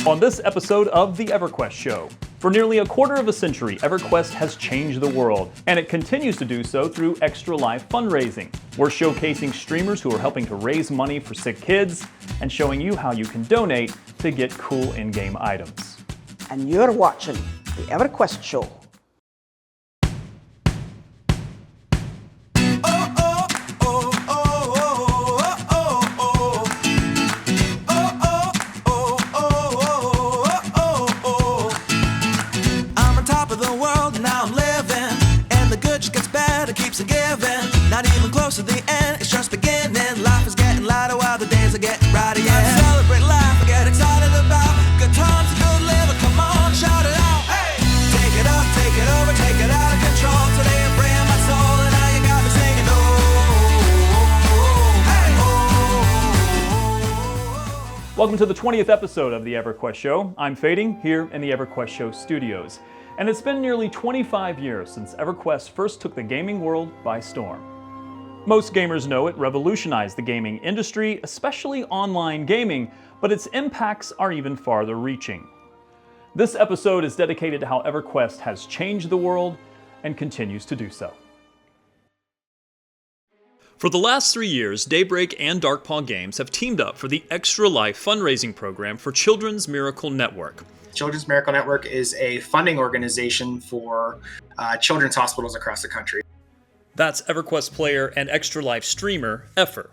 On this episode of the EverQuest Show, for nearly a quarter of a century, EverQuest has changed the world, and it continues to do so through Extra Life fundraising. We're showcasing streamers who are helping to raise money for sick kids and showing you how you can donate to get cool in-game items. And you're watching the EverQuest Show. Not even close to the end, it's just beginning. Life is getting lighter while the days are getting brighter, yeah. Celebrate life, get excited about good times, good living, come on, shout it out. Hey! Take it up, take it over, take it out of control. Today I'm freeing my soul and now you got me singing, oh, hey, oh. Welcome to the 20th episode of the EverQuest Show. I'm Fading, here in the EverQuest Show studios. And it's been nearly 25 years since EverQuest first took the gaming world by storm. Most gamers know it revolutionized the gaming industry, especially online gaming, but its impacts are even farther reaching. This episode is dedicated to how EverQuest has changed the world and continues to do so. For the last 3 years, Daybreak and Darkpaw Games have teamed up for the Extra Life fundraising program for Children's Miracle Network. Children's Miracle Network is a funding organization for children's hospitals across the country. That's EverQuest player and Extra Life streamer, Ephyr.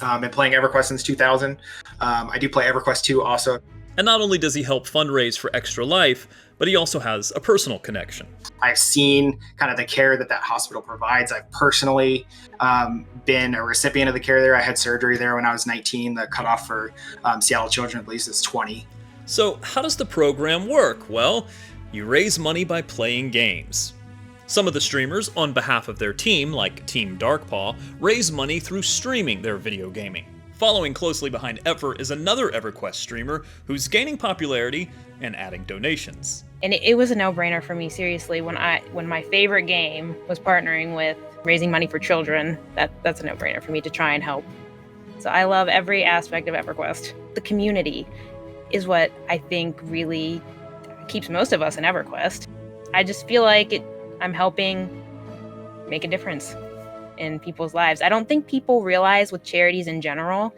I've been playing EverQuest since 2000. I do play EverQuest II also. And not only does he help fundraise for Extra Life, but he also has a personal connection. I've seen kind of the care that hospital provides. I've personally been a recipient of the care there. I had surgery there when I was 19. The cutoff for Seattle children, at least, is 20. So how does the program work? Well, you raise money by playing games. Some of the streamers, on behalf of their team, like Team Darkpaw, raise money through streaming their video gaming. Following closely behind Ephyr is another EverQuest streamer who's gaining popularity and adding donations. And it was a no-brainer for me, seriously. When my favorite game was partnering with raising money for children, that's a no-brainer for me to try and help. So I love every aspect of EverQuest. The community is what I think really keeps most of us in EverQuest. I just feel like I'm helping make a difference in people's lives. I don't think people realize with charities in general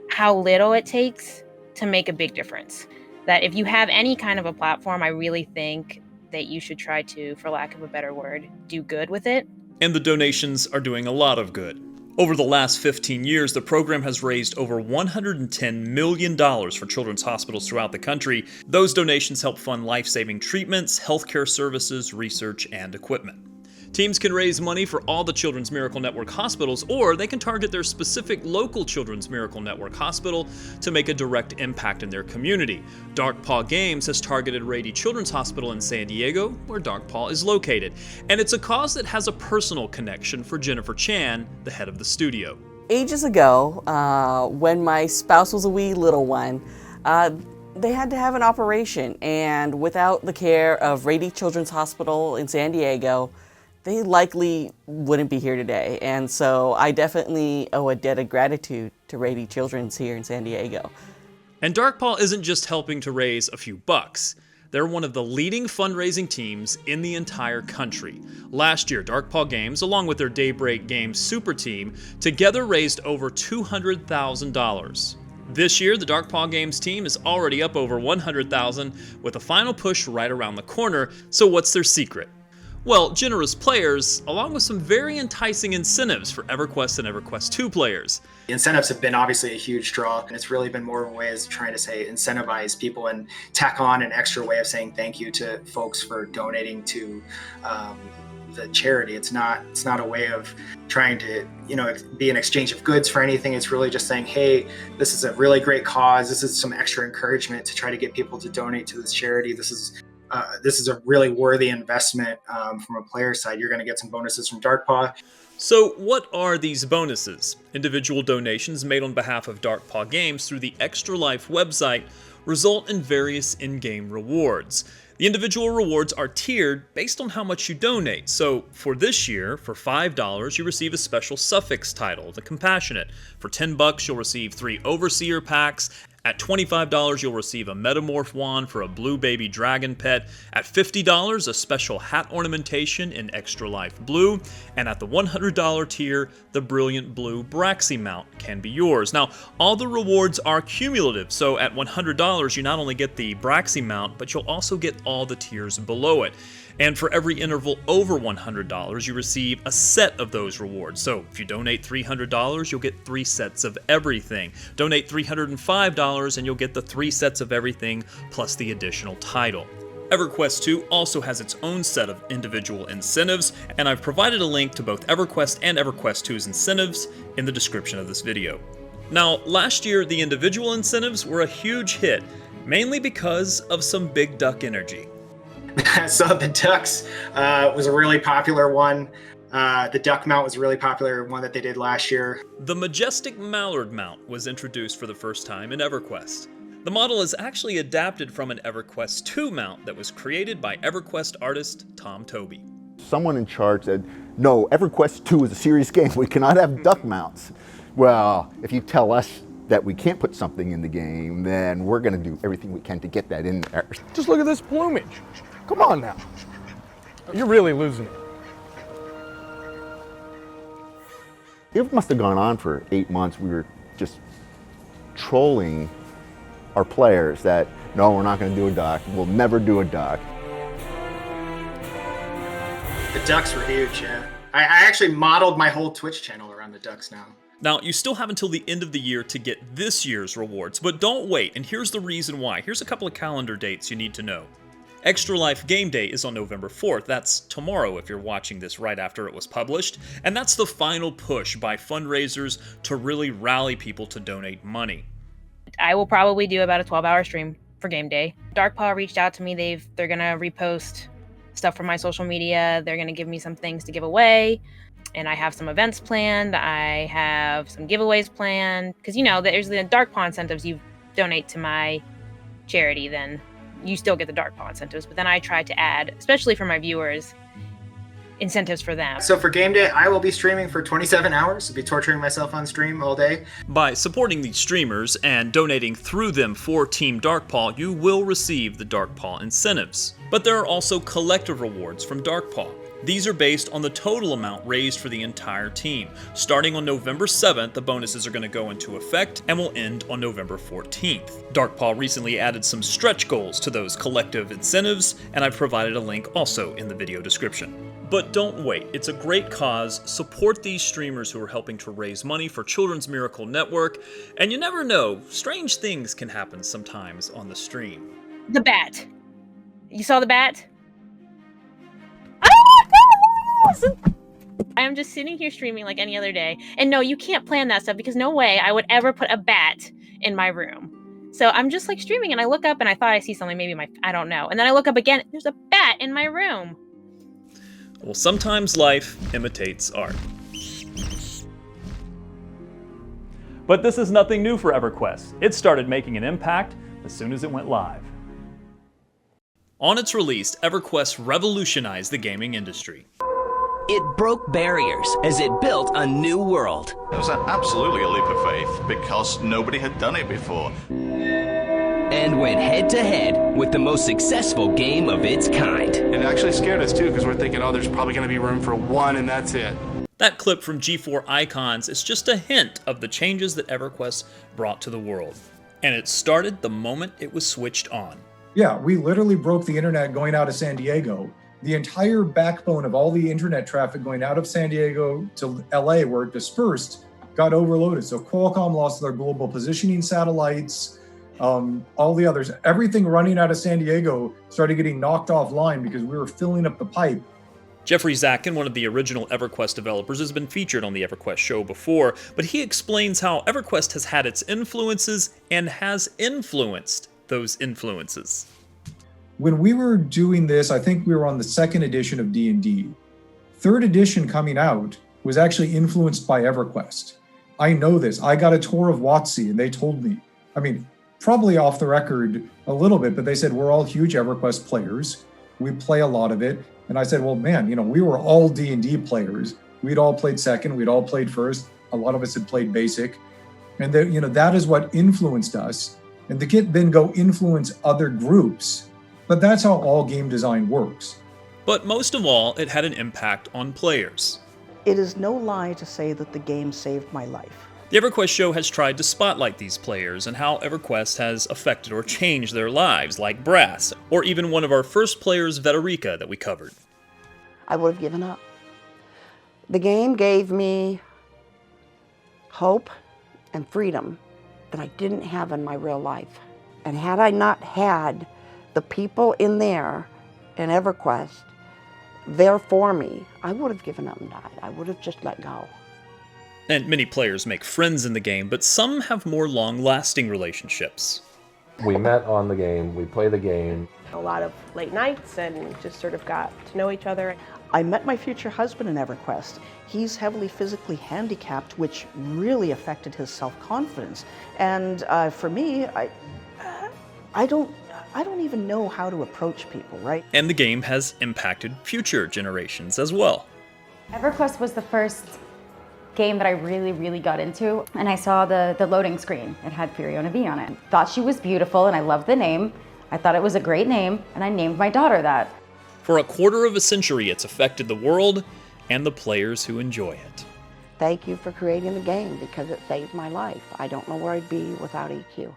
how little it takes to make a big difference. That if you have any kind of a platform, I really think that you should try to, for lack of a better word, do good with it. And the donations are doing a lot of good. Over the last 15 years, the program has raised over $110 million for children's hospitals throughout the country. Those donations help fund life-saving treatments, healthcare services, research, and equipment. Teams can raise money for all the Children's Miracle Network hospitals, or they can target their specific local Children's Miracle Network hospital to make a direct impact in their community. Darkpaw Games has targeted Rady Children's Hospital in San Diego, where Darkpaw is located. And it's a cause that has a personal connection for Jennifer Chan, the head of the studio. Ages ago, when my spouse was a wee little one, they had to have an operation, and without the care of Rady Children's Hospital in San Diego, they likely wouldn't be here today. And so I definitely owe a debt of gratitude to Rady Children's here in San Diego. And Darkpaw isn't just helping to raise a few bucks. They're one of the leading fundraising teams in the entire country. Last year, Darkpaw Games, along with their Daybreak Games super team, together raised over $200,000. This year, the Darkpaw Games team is already up over $100,000, with a final push right around the corner. So what's their secret? Well, generous players, along with some very enticing incentives for EverQuest and EverQuest II players. The incentives have been obviously a huge draw, and it's really been more of a way of trying to say incentivize people and tack on an extra way of saying thank you to folks for donating to the charity. It's not a way of trying to, be an exchange of goods for anything. It's really just saying, hey, this is a really great cause. This is some extra encouragement to try to get people to donate to this charity. This is a really worthy investment from a player side. You're going to get some bonuses from Darkpaw. So what are these bonuses? Individual donations made on behalf of Darkpaw Games through the Extra Life website result in various in-game rewards. The individual rewards are tiered based on how much you donate. So for this year, for $5, you receive a special suffix title, the Compassionate. For $10, you'll receive 3 Overseer packs. At $25, you'll receive a Metamorph wand for a blue baby dragon pet. At $50, a special hat ornamentation in Extra Life Blue. And at the $100 tier, the Brilliant Blue Braxy mount can be yours. Now, all the rewards are cumulative, so at $100, you not only get the Braxy mount, but you'll also get all the tiers below it. And for every interval over $100, you receive a set of those rewards. So if you donate $300, you'll get 3 sets of everything. Donate $305 and you'll get the 3 sets of everything plus the additional title. EverQuest II also has its own set of individual incentives, and I've provided a link to both EverQuest and EverQuest II's incentives in the description of this video. Now, last year, the individual incentives were a huge hit, mainly because of some big duck energy. So the ducks was a really popular one. The duck mount was a really popular one that they did last year. The majestic mallard mount was introduced for the first time in EverQuest. The model is actually adapted from an EverQuest II mount that was created by EverQuest artist Tom Toby. Someone in charge said, no, EverQuest II is a serious game. We cannot have duck mounts. Well, if you tell us that we can't put something in the game, then we're going to do everything we can to get that in there. Just look at this plumage. Come on now. You're really losing it. It must have gone on for 8 months. We were just trolling our players that, no, we're not going to do a duck. We'll never do a duck. The ducks were huge, yeah. I actually modeled my whole Twitch channel around the ducks now. Now, you still have until the end of the year to get this year's rewards, but don't wait, and here's the reason why. Here's a couple of calendar dates you need to know. Extra Life Game Day is on November 4th. That's tomorrow if you're watching this right after it was published. And that's the final push by fundraisers to really rally people to donate money. I will probably do about a 12-hour stream for game day. Darkpaw reached out to me. They're going to repost stuff from my social media. They're going to give me some things to give away. And I have some events planned. I have some giveaways planned. Because, you know, there's the Darkpaw incentives. You donate to my charity, then you still get the Darkpaw incentives. But then I try to add, especially for my viewers, incentives for them. So for game day, I will be streaming for 27 hours. I'll be torturing myself on stream all day. By supporting these streamers and donating through them for Team Darkpaw, you will receive the Darkpaw incentives. But there are also collective rewards from Darkpaw. These are based on the total amount raised for the entire team. Starting on November 7th, the bonuses are going to go into effect and will end on November 14th. Darkpaw recently added some stretch goals to those collective incentives, and I've provided a link also in the video description. But don't wait, it's a great cause. Support these streamers who are helping to raise money for Children's Miracle Network, and you never know, strange things can happen sometimes on the stream. The bat. You saw the bat? I am just sitting here streaming like any other day. And no, you can't plan that stuff because no way I would ever put a bat in my room. So I'm just like streaming and I look up and I thought I see something, maybe I don't know. And then I look up again, there's a bat in my room. Well, sometimes life imitates art. But this is nothing new for EverQuest. It started making an impact as soon as it went live. On its release, EverQuest revolutionized the gaming industry. It broke barriers as it built a new world. It was absolutely a leap of faith because nobody had done it before. And went head-to-head with the most successful game of its kind. It actually scared us too because we're thinking, oh, there's probably going to be room for one and that's it. That clip from G4 Icons is just a hint of the changes that EverQuest brought to the world. And it started the moment it was switched on. Yeah, we literally broke the internet going out of San Diego. The entire backbone of all the internet traffic going out of San Diego to LA where it dispersed got overloaded. So Qualcomm lost their global positioning satellites, all the others. Everything running out of San Diego started getting knocked offline because we were filling up the pipe. Jeffrey Zakin, one of the original EverQuest developers, has been featured on the EverQuest show before, but he explains how EverQuest has had its influences and has influenced those influences. When we were doing this, I think we were on the 2nd edition of D&D. 3rd edition coming out was actually influenced by EverQuest. I know this. I got a tour of WotC and they told me, I mean, probably off the record a little bit, but they said, we're all huge EverQuest players. We play a lot of it. And I said, well, man, you know, we were all D&D players. We'd all played 2nd, we'd all played 1st. A lot of us had played basic. And that is what influenced us. and the kid then go influence other groups. But that's how all game design works. But most of all, it had an impact on players. It is no lie to say that the game saved my life. The EverQuest Show has tried to spotlight these players and how EverQuest has affected or changed their lives, like Brass, or even one of our first players, Veterica, that we covered. I would have given up. The game gave me hope and freedom that I didn't have in my real life. And had I not had the people in there in EverQuest there for me, I would have given up and died. I would have just let go. And many players make friends in the game, but some have more long-lasting relationships. We met on the game, we play the game. A lot of late nights and just sort of got to know each other. I met my future husband in EverQuest. He's heavily physically handicapped, which really affected his self-confidence. And for me, I don't even know how to approach people, right? And the game has impacted future generations as well. EverQuest was the first game that I really got into, and I saw the loading screen. It had Fiona V on it. Thought she was beautiful, and I loved the name. I thought it was a great name, and I named my daughter that. For a quarter of a century, it's affected the world and the players who enjoy it. Thank you for creating the game because it saved my life. I don't know where I'd be without EQ.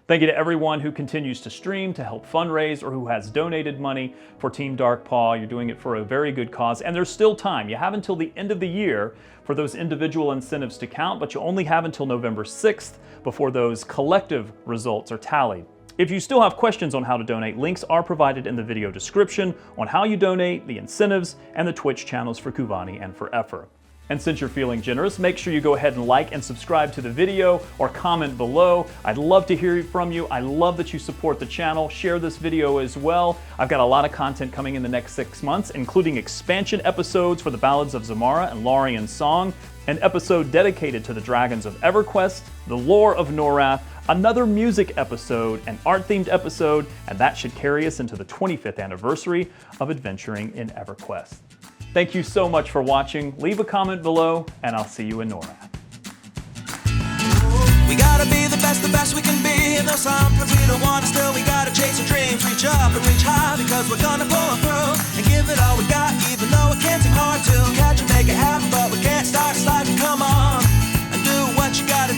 Thank you to everyone who continues to stream to help fundraise or who has donated money for Team Dark Paw. You're doing it for a very good cause, and there's still time. You have until the end of the year for those individual incentives to count, but you only have until November 6th before those collective results are tallied. If you still have questions on how to donate, links are provided in the video description on how you donate, the incentives, and the Twitch channels for Kuvani and for Ephyr. And since you're feeling generous, make sure you go ahead and like and subscribe to the video or comment below. I'd love to hear from you. I love that you support the channel. Share this video as well. I've got a lot of content coming in the next 6 months, including expansion episodes for the Ballads of Zamara and Lorien's Song, an episode dedicated to the Dragons of EverQuest, the lore of Norath, another music episode, an art-themed episode, and that should carry us into the 25th anniversary of adventuring in EverQuest. Thank you so much for watching. Leave a comment below, and I'll see you in Norath. We gotta be the best we can be. And though sometimes we don't want to, still we gotta chase our dreams. Reach up and reach high because we're gonna pull through and give it all we got, even though it can seem hard to catch and make it happen. But we can't start sliding. Come on and do what you gotta